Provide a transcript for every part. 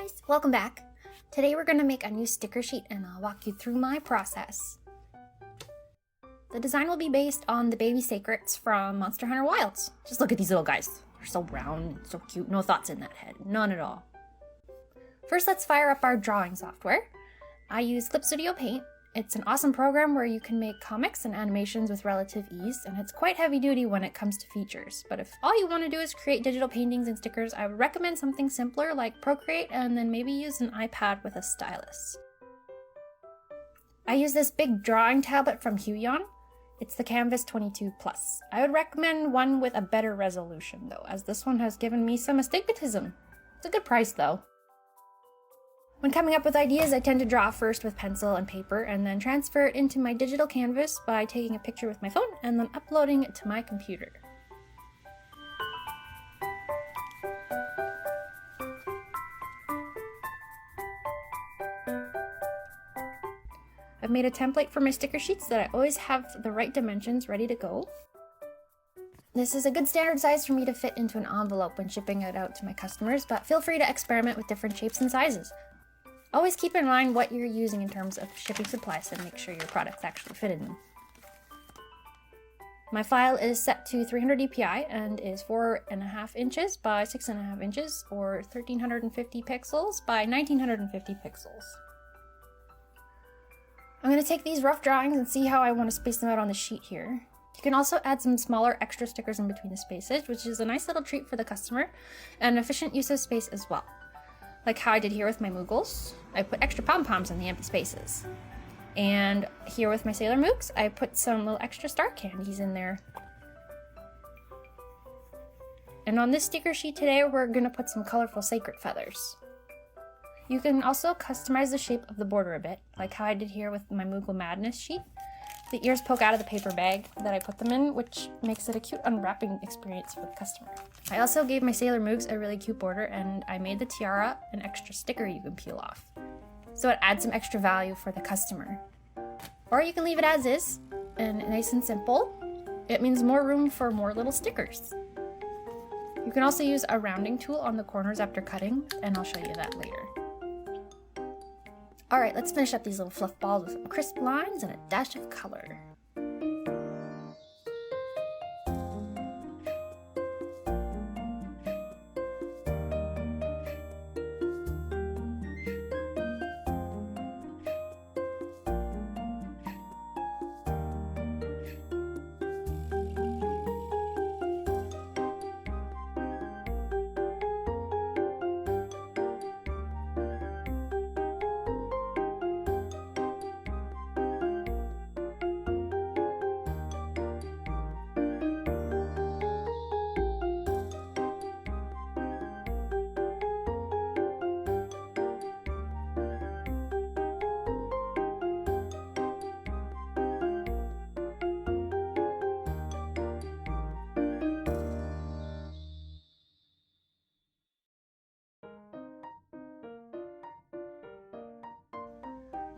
guys, welcome back. Today we're going to make a new sticker sheet and I'll walk you through my process. The design will be based on the baby seikret from Monster Hunter Wilds. Just look at these little guys. They're so round and so cute. No thoughts in that head. None at all. First, let's fire up our drawing software. I use Clip Studio Paint. It's an awesome program where you can make comics and animations with relative ease, and it's quite heavy duty when it comes to features. But if all you want to do is create digital paintings and stickers, I would recommend something simpler like Procreate, and then maybe use an iPad with a stylus. I use this big drawing tablet from Huion. It's the Canvas 22 Plus. I would recommend one with a better resolution though, as this one has given me some astigmatism. It's a good price though. When coming up with ideas, I tend to draw first with pencil and paper and then transfer it into my digital canvas by taking a picture with my phone and then uploading it to my computer. I've made a template for my sticker sheets that I always have the right dimensions ready to go. This is a good standard size for me to fit into an envelope when shipping it out to my customers, but feel free to experiment with different shapes and sizes. Always keep in mind what you're using in terms of shipping supplies and make sure your products actually fit in them. My file is set to 300 dpi and is 4.5 inches by 6.5 inches, or 1350 pixels by 1950 pixels. I'm going to take these rough drawings and see how I want to space them out on the sheet here. You can also add some smaller extra stickers in between the spaces, which is a nice little treat for the customer and an efficient use of space as well. Like how I did here with my moogles. I put extra pom-poms in the empty spaces. And here with my Sailor Moogs, I put some little extra star candies in there. And on this sticker sheet today, we're going to put some colorful seikret feathers. You can also customize the shape of the border a bit, like how I did here with my Moogle Madness sheet. The ears poke out of the paper bag that I put them in, which makes it a cute unwrapping experience for the customer. I also gave my Sailor Moogs a really cute border, and I made the tiara an extra sticker you can peel off. So it adds some extra value for the customer. Or you can leave it as is, and nice and simple. It means more room for more little stickers. You can also use a rounding tool on the corners after cutting, and I'll show you that later. Alright, let's finish up these little fluff balls with some crisp lines and a dash of color.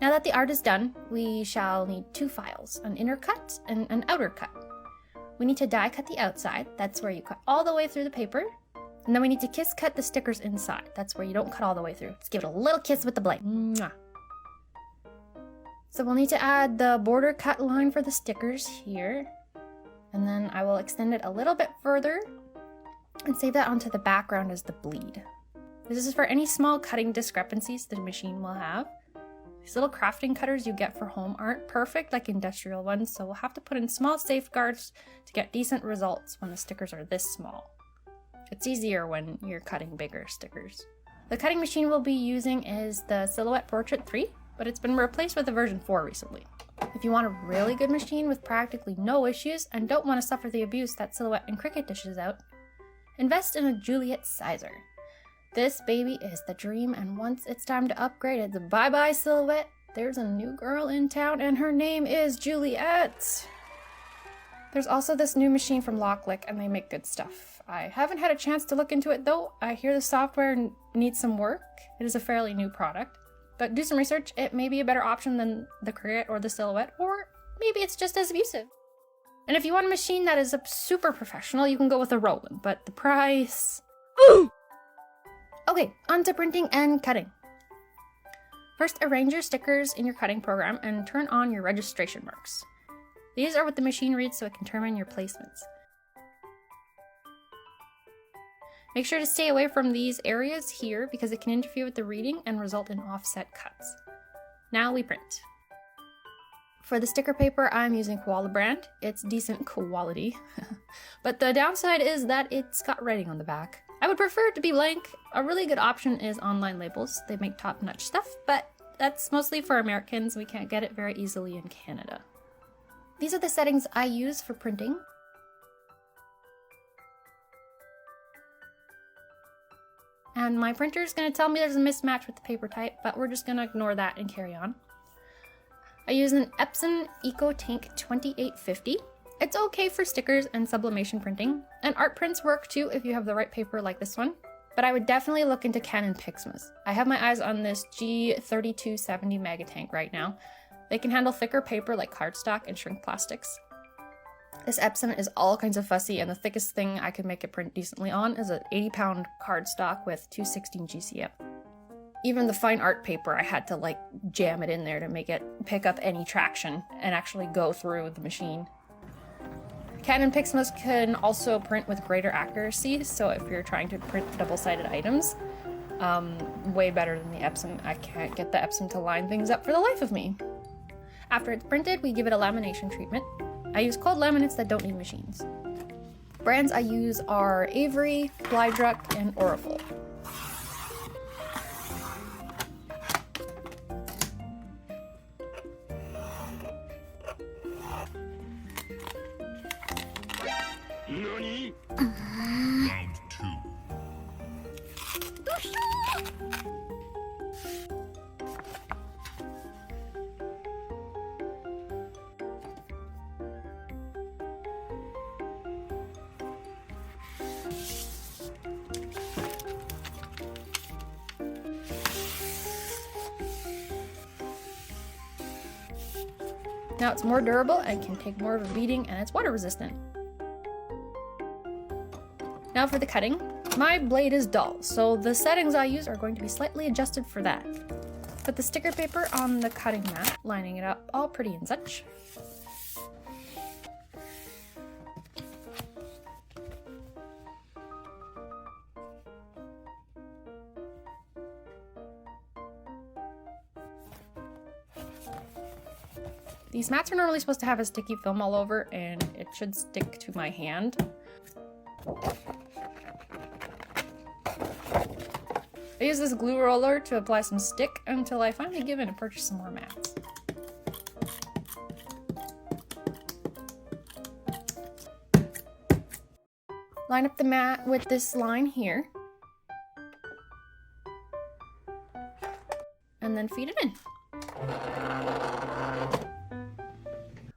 Now that the art is done, we shall need two files, an inner cut and an outer cut. We need to die cut the outside, that's where you cut all the way through the paper. And then we need to kiss cut the stickers inside, that's where you don't cut all the way through. Just give it a little kiss with the blade. Mwah. So we'll need to add the border cut line for the stickers here. And then I will extend it a little bit further and save that onto the background as the bleed. This is for any small cutting discrepancies the machine will have. These little crafting cutters you get for home aren't perfect like industrial ones, so we'll have to put in small safeguards to get decent results when the stickers are this small. It's easier when you're cutting bigger stickers. The cutting machine we'll be using is the Silhouette Portrait 3, but it's been replaced with a version 4 recently. If you want a really good machine with practically no issues and don't want to suffer the abuse that Silhouette and Cricut dishes out, invest in a Juliet Sizer. This baby is the dream, and once it's time to upgrade, it's bye-bye Silhouette. There's a new girl in town, and her name is Juliet. There's also this new machine from Locklick, and they make good stuff. I haven't had a chance to look into it, though. I hear the software needs some work. It is a fairly new product. But do some research. It may be a better option than the Cricut or the Silhouette, or maybe it's just as abusive. And if you want a machine that is super professional, you can go with a Roland, but the price... Ooh! Okay, on to printing and cutting. First, arrange your stickers in your cutting program and turn on your registration marks. These are what the machine reads so it can determine your placements. Make sure to stay away from these areas here because it can interfere with the reading and result in offset cuts. Now we print. For the sticker paper, I'm using Koala brand. It's decent quality, but the downside is that it's got writing on the back. I would prefer it to be blank. A really good option is online labels. They make top-notch stuff, but that's mostly for Americans. We can't get it very easily in Canada. These are the settings I use for printing. And my printer is going to tell me there's a mismatch with the paper type, but we're just going to ignore that and carry on. I use an Epson EcoTank 2850. It's okay for stickers and sublimation printing, and art prints work too if you have the right paper like this one, but I would definitely look into Canon Pixmas. I have my eyes on this G3270 Megatank right now. They can handle thicker paper like cardstock and shrink plastics. This Epson is all kinds of fussy, and the thickest thing I could make it print decently on is an 80-pound cardstock with 216 GCM. Even the fine art paper, I had to like jam it in there to make it pick up any traction and actually go through the machine. Canon Pixmas can also print with greater accuracy, so if you're trying to print double-sided items, way better than the Epson. I can't get the Epson to line things up for the life of me. After it's printed, we give it a lamination treatment. I use cold laminates that don't need machines. Brands I use are Avery, Blydruck, and Oneul. Nani? Round 2. Now it's more durable and can take more of a beating, and it's water resistant. Now for the cutting. My blade is dull, so the settings I use are going to be slightly adjusted for that. Put the sticker paper on the cutting mat, lining it up all pretty and such. These mats are normally supposed to have a sticky film all over, and it should stick to my hand. I use this glue roller to apply some stick until I finally give in and purchase some more mats. Line up the mat with this line here. And then feed it in.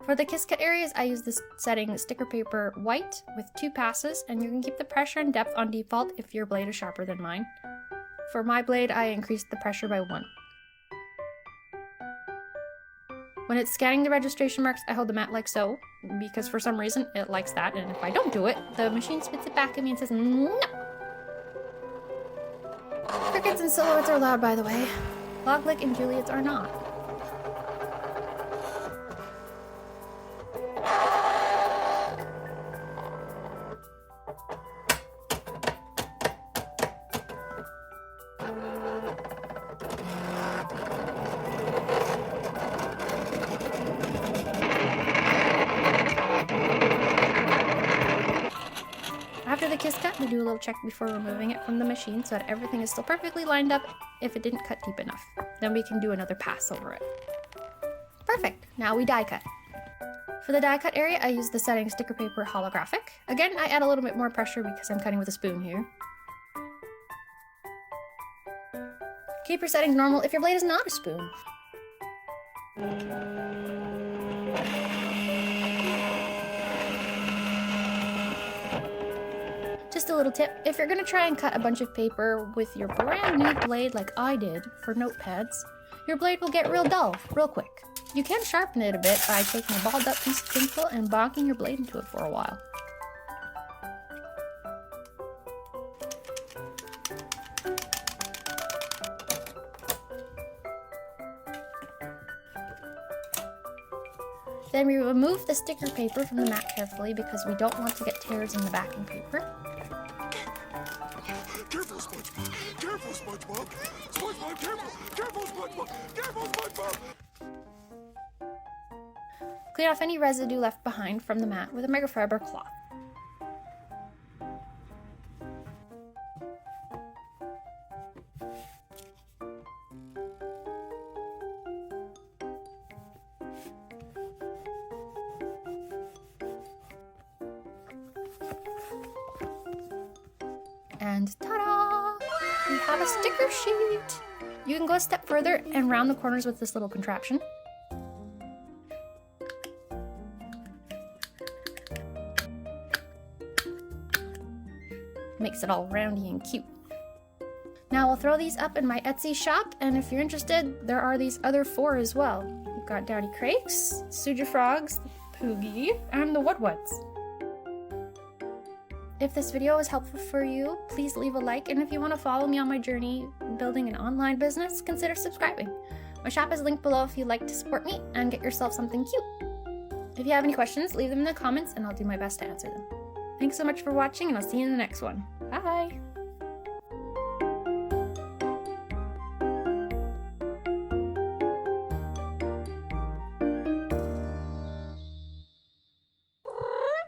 For the kiss cut areas, I use this setting sticker paper white with 2 passes, and you can keep the pressure and depth on default if your blade is sharper than mine. For my blade, I increased the pressure by 1. When it's scanning the registration marks, I hold the mat like so, because for some reason it likes that, and if I don't do it, the machine spits it back at me and says, no! Crickets and silhouettes are loud, by the way. Loglick and Juliets are not. After the kiss cut, we do a little check before removing it from the machine so that everything is still perfectly lined up if it didn't cut deep enough. Then we can do another pass over it. Perfect! Now we die cut. For the die cut area, I use the setting sticker paper holographic. Again, I add a little bit more pressure because I'm cutting with a spoon here. Keep your settings normal if your blade is not a spoon. Just a little tip, if you're going to try and cut a bunch of paper with your brand new blade like I did for notepads, your blade will get real dull real quick. You can sharpen it a bit by taking a balled up piece of tinfoil and bonking your blade into it for a while. Then we remove the sticker paper from the mat carefully because we don't want to get tears in the backing paper. Careful, SpongeBob! Careful, SpongeBob! SpongeBob, careful! Careful, SpongeBob! Careful, SpongeBob! Clean off any residue left behind from the mat with a microfiber cloth. And ta-da! We have a sticker sheet! You can go a step further and round the corners with this little contraption. Makes it all roundy and cute. Now I'll throw these up in my Etsy shop, and if you're interested, there are these other 4 as well. We've got downy crakes, Suja frogs, Poogie, and the wudwuds. If this video was helpful for you, please leave a like, and if you want to follow me on my journey building an online business, consider subscribing. My shop is linked below if you'd like to support me and get yourself something cute. If you have any questions, leave them in the comments and I'll do my best to answer them. Thanks so much for watching, and I'll see you in the next one. Bye!